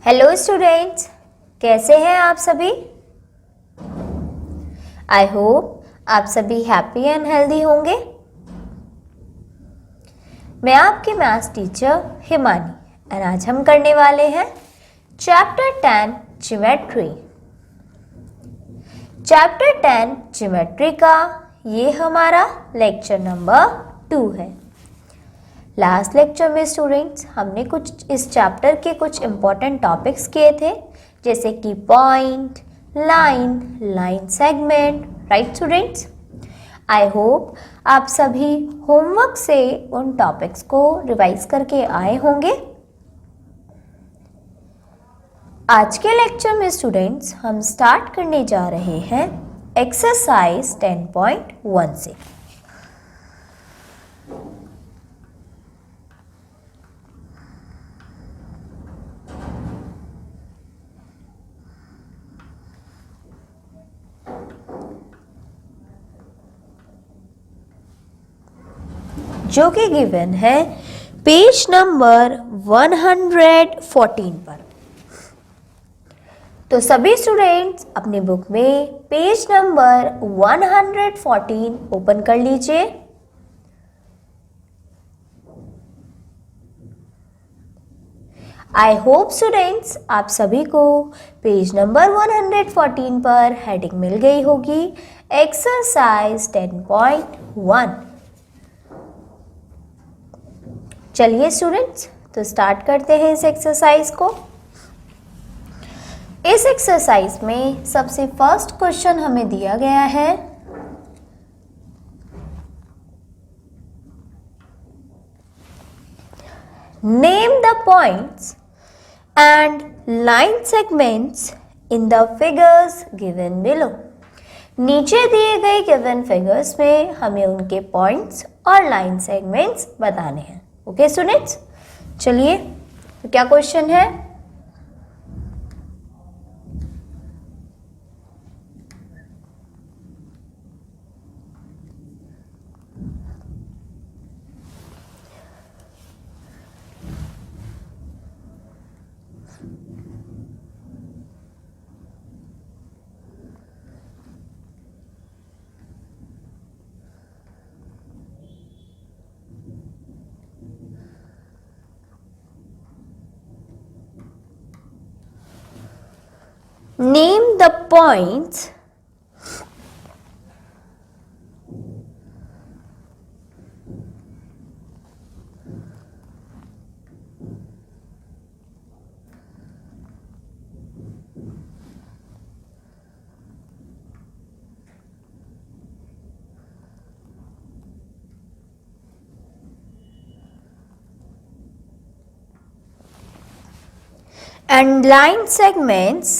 Hello students, कैसे हैं आप सभी। आई होप आप सभी हैप्पी एंड हेल्दी होंगे। मैं आपकी मैथ्स टीचर हिमानी एंड आज हम करने वाले हैं चैप्टर 10 ज्योमेट्री। चैप्टर 10 ज्योमेट्री का ये हमारा लेक्चर नंबर 2 है। लास्ट लेक्चर में स्टूडेंट्स हमने कुछ इस चैप्टर के कुछ इम्पॉर्टेंट टॉपिक्स किए थे, जैसे कि point, line segment, right students. I hope आप सभी होमवर्क से उन टॉपिक्स को रिवाइज करके आए होंगे। आज के लेक्चर में स्टूडेंट्स हम स्टार्ट करने जा रहे हैं एक्सरसाइज 10.1 से। जो कि गिवन है पेज नंबर 114 पर। तो सभी स्टूडेंट्स अपनी बुक में पेज नंबर 114 ओपन कर लीजिए। आई होप स्टूडेंट्स आप सभी को पेज नंबर 114 पर हेडिंग मिल गई होगी, एक्सरसाइज 10.1। चलिए स्टूडेंट्स, तो स्टार्ट करते हैं इस एक्सरसाइज को। इस एक्सरसाइज में सबसे फर्स्ट क्वेश्चन हमें दिया गया है, name the points and line segments in the figures given below. नीचे दिए गए गिवन फिगर्स में हमें उनके पॉइंट्स और लाइन सेगमेंट्स बताने हैं। ओके स्टूडेंट्स, चलिए तो क्या क्वेश्चन है। Name the points and line segments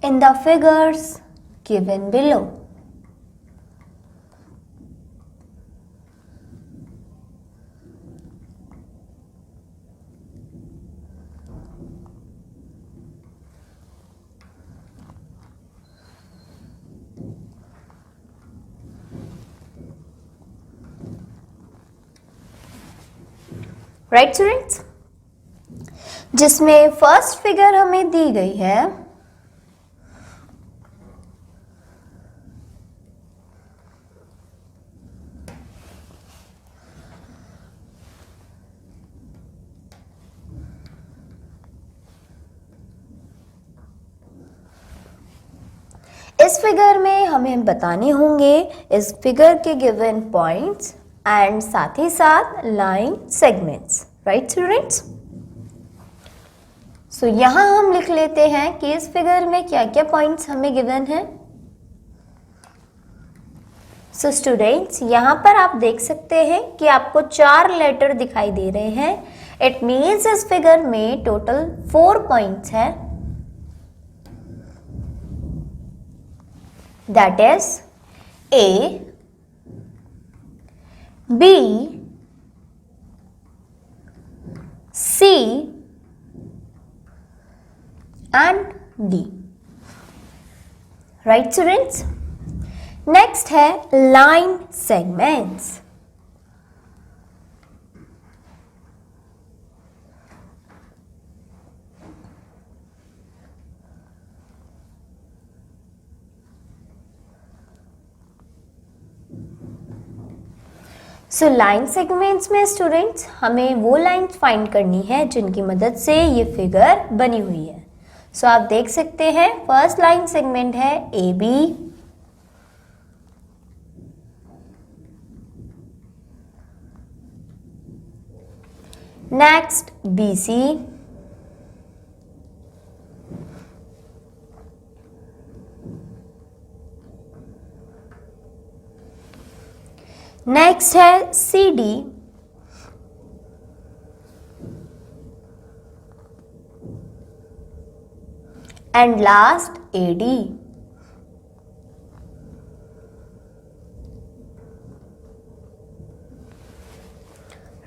in the figures given below. Right students, जिसमें फर्स्ट फिगर हमें दी गई है इस फिगर में हमें बताने होंगे इस फिगर के गिवन पॉइंट्स एंड साथ ही साथ लाइन सेगमेंट्स। राइट स्टूडेंट्स, सो यहां हम लिख लेते हैं कि इस फिगर में क्या क्या पॉइंट्स हमें गिवन है। सो स्टूडेंट्स, यहां पर आप देख सकते हैं कि आपको 4 लेटर दिखाई दे रहे हैं। इट मीन्स इस फिगर में टोटल 4 पॉइंट्स है। That is A, B, C and D. Right students? Next है line segments. So line segments में स्टूडेंट्स हमें वो लाइन्स फाइंड करनी है जिनकी मदद से ये फिगर बनी हुई है. सो आप देख सकते हैं फर्स्ट लाइन सेगमेंट है A B, next B C, next है C D, and last A D.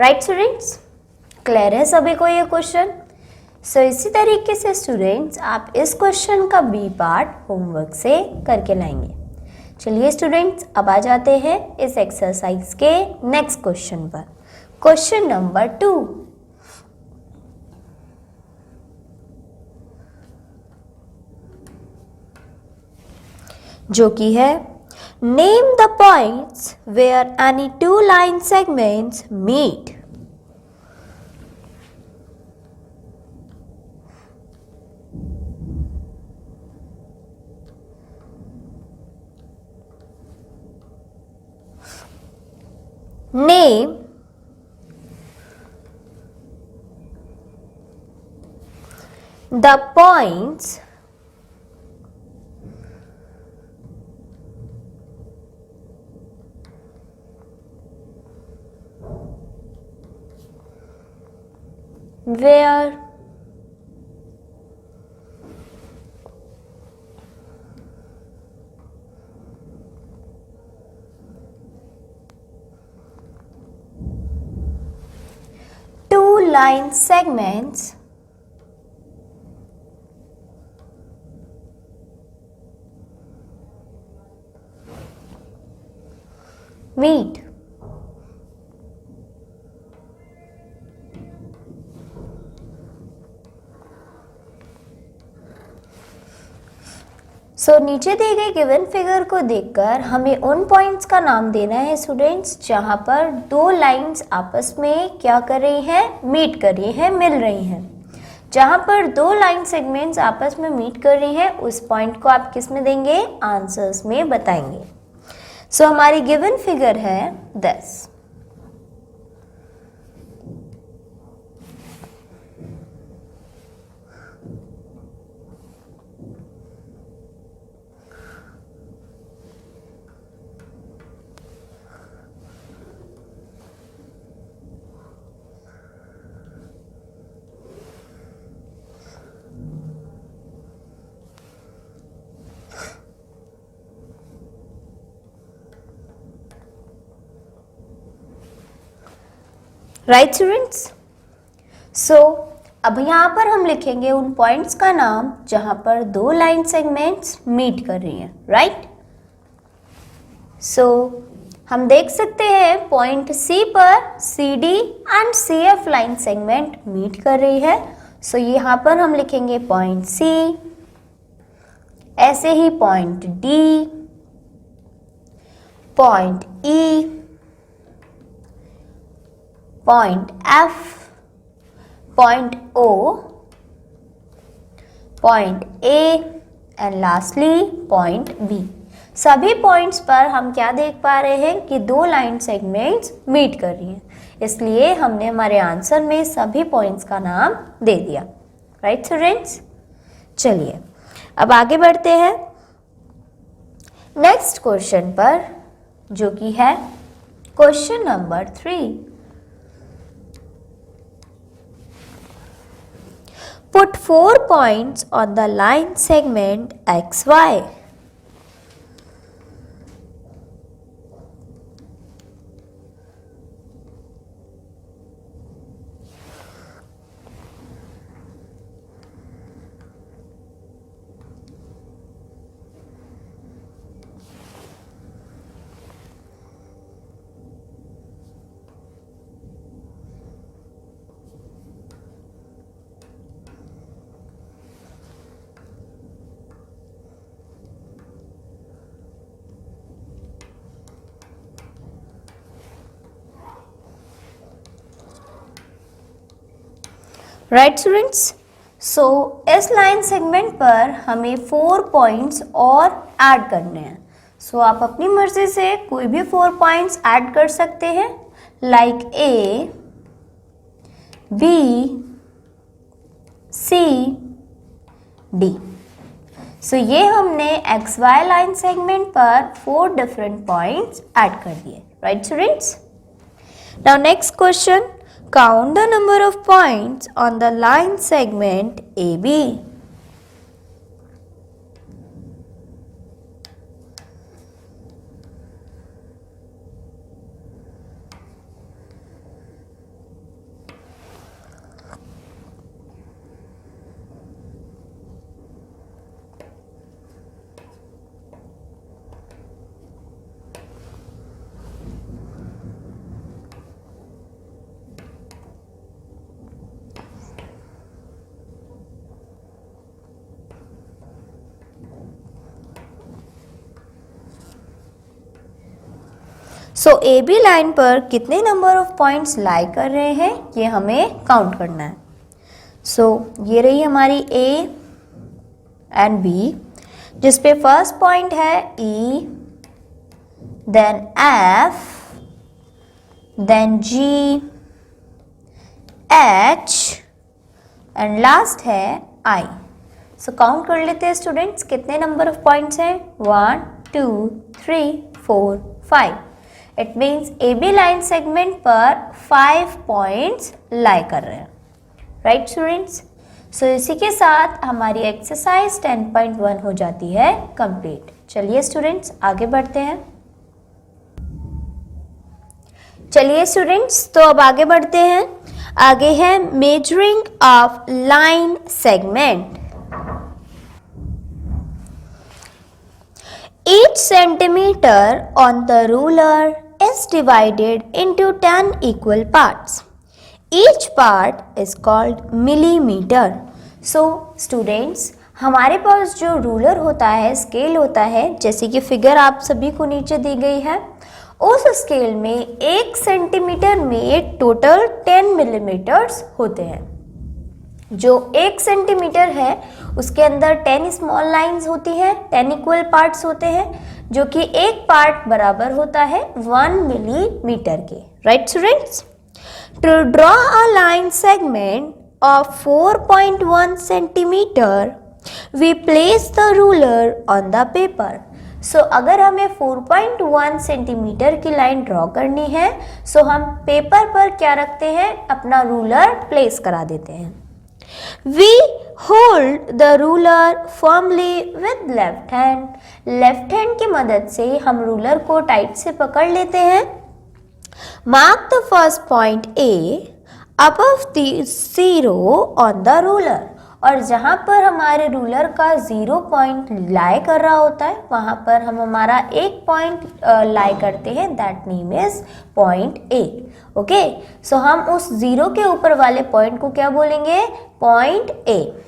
Right students? Clear है सभी को ये क्वेश्चन? सो इसी तरीके से स्टूडेंट्स आप इस क्वेश्चन का बी पार्ट होमवर्क से करके लाएंगे. चलिए स्टूडेंट्स अब आ जाते हैं इस एक्सरसाइज के नेक्स्ट क्वेश्चन पर. Question number 2. जो कि है name the points where any two line segments meet. Name the points where line segments meet. So नीचे दिए गए गिवन फिगर को देखकर हमें उन पॉइंट्स का नाम देना है स्टूडेंट्स जहां पर दो लाइंस आपस में क्या कर रही हैं, मीट कर रही हैं, मिल रही हैं. जहां पर दो लाइन सेगमेंट्स आपस में मीट कर रही हैं उस पॉइंट को आप किस में देंगे, आंसर्स में बताएंगे. सो हमारी गिवन फिगर है 10. Right students? सो अब यहाँ पर हम लिखेंगे उन पॉइंट्स का नाम जहां पर दो लाइन सेगमेंट्स मीट कर रही हैं. राइट? सो हम देख सकते हैं पॉइंट सी पर C D and C F line segment meet कर रही है. सो यहाँ पर हम लिखेंगे पॉइंट सी, ऐसे ही point D, point E, point F, point O, point A and lastly point B. सभी पॉइंट्स पर हम क्या देख पा रहे हैं कि दो लाइन सेगमेंट्स मीट कर रही हैं, इसलिए हमने हमारे आंसर में सभी पॉइंट्स का नाम दे दिया. Right students? चलिए अब आगे बढ़ते हैं नेक्स्ट क्वेश्चन पर, जो कि है question number 3. Put 4 points on the line segment XY. Right students. So इस लाइन सेगमेंट पर हमें 4 पॉइंट्स और ऐड करने हैं। सो आप अपनी मर्जी से कोई भी 4 पॉइंट्स ऐड कर सकते हैं, like A, B, C, D. So ये हमने एक्स वाई लाइन सेगमेंट पर 4 डिफरेंट पॉइंट्स ऐड कर दिए। Right students. Now next question, count the number of points on the line segment AB. So A B line पर कितने number of points लाई कर रहे हैं ये हमें काउंट करना है। सो ये रही हमारी ए एंड बी, जिस पे फर्स्ट पॉइंट है E, then F, then G, H and last है आई। सो काउंट कर लेते हैं स्टूडेंट्स, कितने नंबर ऑफ पॉइंट्स हैं। 1 2 3 4 5। It means A B line segment पर 5 पॉइंट्स लाई कर रहे हैं। Right students. सो इसी के साथ हमारी एक्सरसाइज 10.1 हो जाती है कंप्लीट। चलिए स्टूडेंट्स आगे बढ़ते हैं। चलिए स्टूडेंट्स तो अब आगे बढ़ते हैं। आगे है measuring of line segment. Each centimeter on the ruler is divided into 10 equal parts. Each part is called millimeter. So students, हमारे पास जो रूलर होता है, स्केल होता है, जैसे कि फिगर आप सभी को नीचे दी गई है, उस स्केल में 1 सेंटीमीटर में टोटल 10 मिलीमीटर्स होते हैं। जो 1 सेंटीमीटर है उसके अंदर 10 स्मॉल लाइंस होती हैं, 10 इक्वल पार्ट्स होते हैं, जो कि एक पार्ट बराबर होता है 1 मिलीमीटर के। Right students. To draw a line segment of 4.1 centimetre we place the ruler on the paper. So अगर हमें 4.1 सेंटीमीटर की लाइन ड्रॉ करनी है, सो हम पेपर पर क्या रखते हैं, अपना रूलर प्लेस करा देते हैं। We hold the ruler firmly with left hand. Left hand की मदद से हम रूलर को टाइट से पकड़ लेते हैं। Mark the first point A above the 0 on the ruler. और जहाँ पर हमारे रूलर का 0 पॉइंट लाई कर रहा होता है, वहाँ पर हम हमारा 1 पॉइंट लाई करते हैं, that name is point A. Okay, so हम उस 0 के ऊपर वाले पॉइंट को क्या बोलेंगे, point A.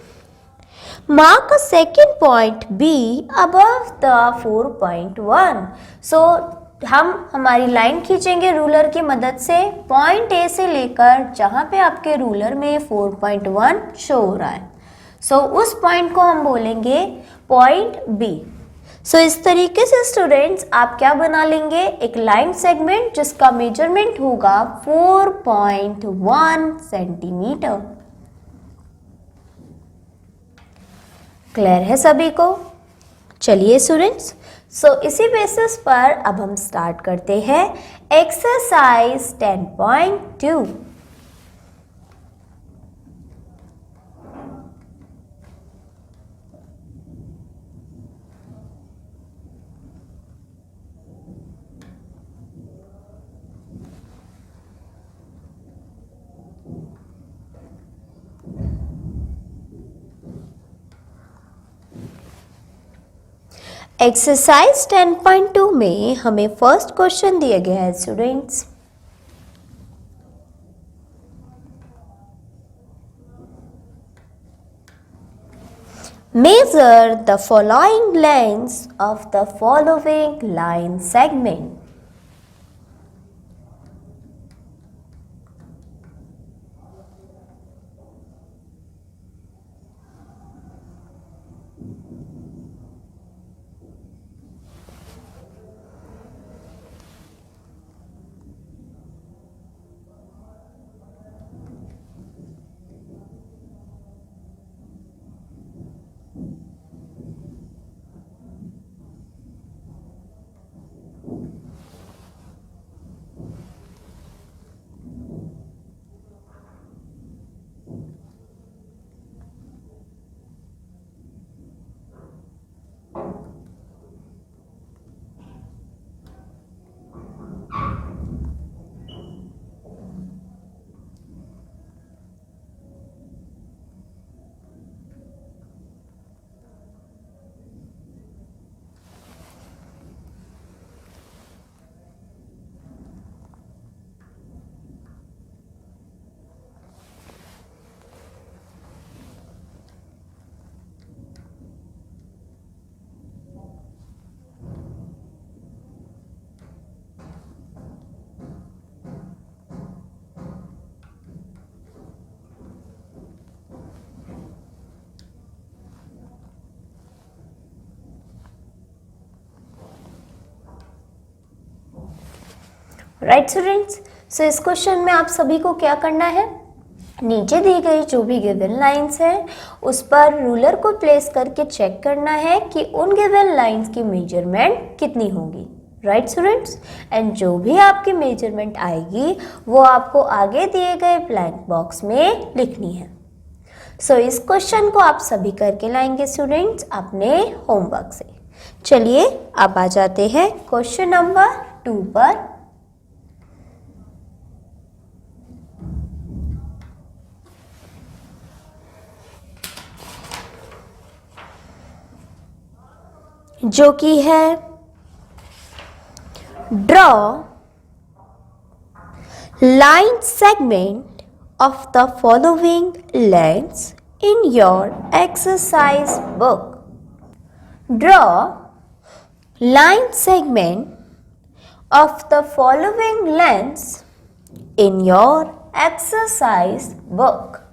Mark a second point be above the 4.1। सो हम हमारी लाइन खींचेंगे रूलर की मदद से पॉइंट ए से लेकर जहाँ पे आपके रूलर में 4.1 शो हो रहा है। सो उस पॉइंट को हम बोलेंगे पॉइंट बी। सो इस तरीके से स्टूडेंट्स आप क्या बना लेंगे, एक लाइन सेगमेंट जिसका मेजरमेंट होगा 4.1 सेंटीमीटर। क्लियर है सभी को। चलिए स्टूडेंट्स, सो इसी बेसिस पर अब हम स्टार्ट करते हैं एक्सरसाइज 10.2। एक्सरसाइज 10.2 में हमें फर्स्ट क्वेश्चन दिया गया है students, measure the following lengths of the following line segment. Right students, so इस क्वेश्चन में आप सभी को क्या करना है, नीचे दी गई जो भी गिवन लाइंस है उस पर रूलर को प्लेस करके चेक करना है कि उन गिवन लाइंस की मेजरमेंट कितनी होगी। राइट स्टूडेंट्स, एंड जो भी आपकी मेजरमेंट आएगी वो आपको आगे दिए गए ब्लैंक बॉक्स में लिखनी है। सो इस क्वेश्चन को आप सभी करके लाएंगे स्टूडेंट्स अपने होमवर्क से। चलिए अब आ जाते हैं क्वेश्चन नंबर 2 पर। जो कि है draw line segment of the following lines in your exercise book. Draw line segment of the following lengths in your exercise book.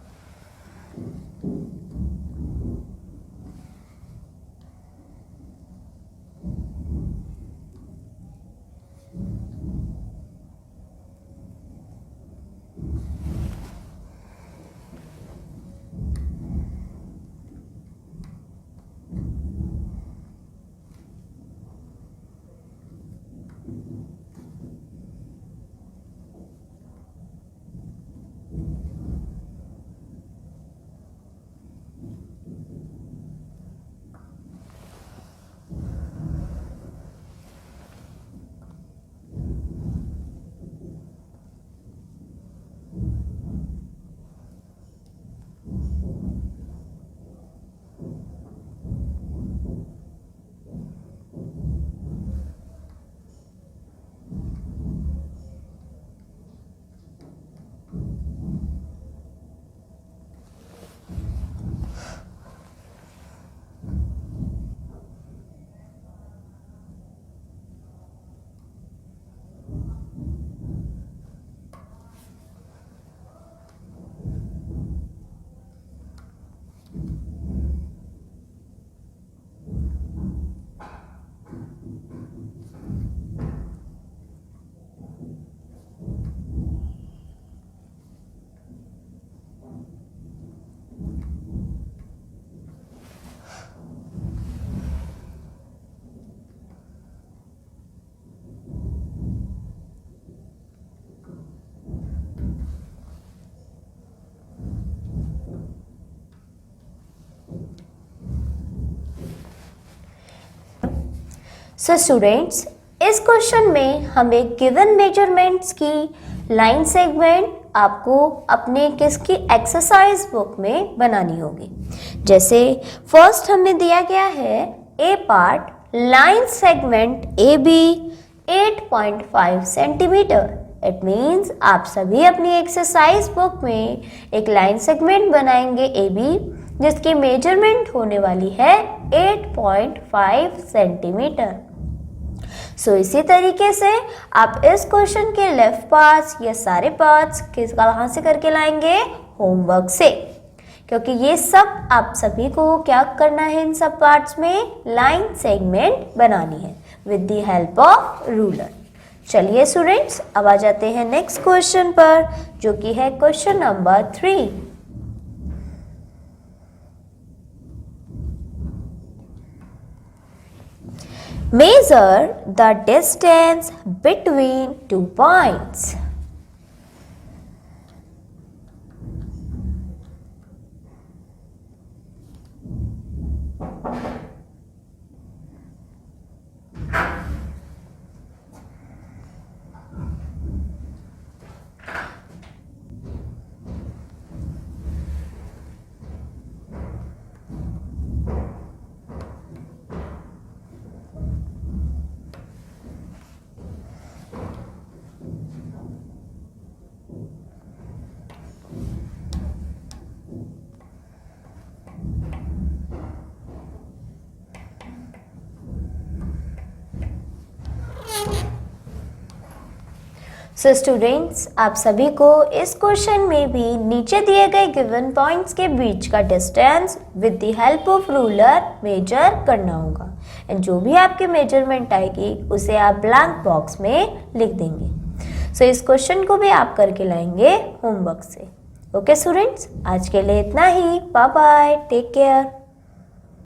So students, इस क्वेश्चन में हमें गिवन मेजरमेंट्स की लाइन सेगमेंट आपको अपने किसकी एक्सरसाइज बुक में बनानी होगी। जैसे फर्स्ट हमें दिया गया है A part line segment A B 8.5 centimetre. It means आप सभी अपनी एक्सरसाइज बुक में एक लाइन सेगमेंट बनाएंगे ए बी जिसकी मेजरमेंट होने वाली है 8.5 सेंटीमीटर। सो इसी तरीके से आप इस क्वेश्चन के लेफ्ट पार्ट्स या सारे पार्ट्स कहाँ से करके लाएंगे, होमवर्क से, क्योंकि ये सब आप सभी को क्या करना है, इन सब पार्ट्स में लाइन सेगमेंट बनानी है with the help of ruler. चलिए स्टूडेंट्स अब आ जाते हैं नेक्स्ट क्वेश्चन पर जो कि है question number 3। Measure the distance between 2 points. So students, आप सभी को इस क्वेश्चन में भी नीचे दिए गए गिवन पॉइंट्स के बीच का distance with the help of ruler measure करना होगा एंड जो भी आपके मेजरमेंट आएगी उसे आप ब्लैंक बॉक्स में लिख देंगे। सो इस क्वेश्चन को भी आप करके लाएंगे होमवर्क से। ओके स्टूडेंट्स, आज के लिए इतना ही। Bye bye, take care.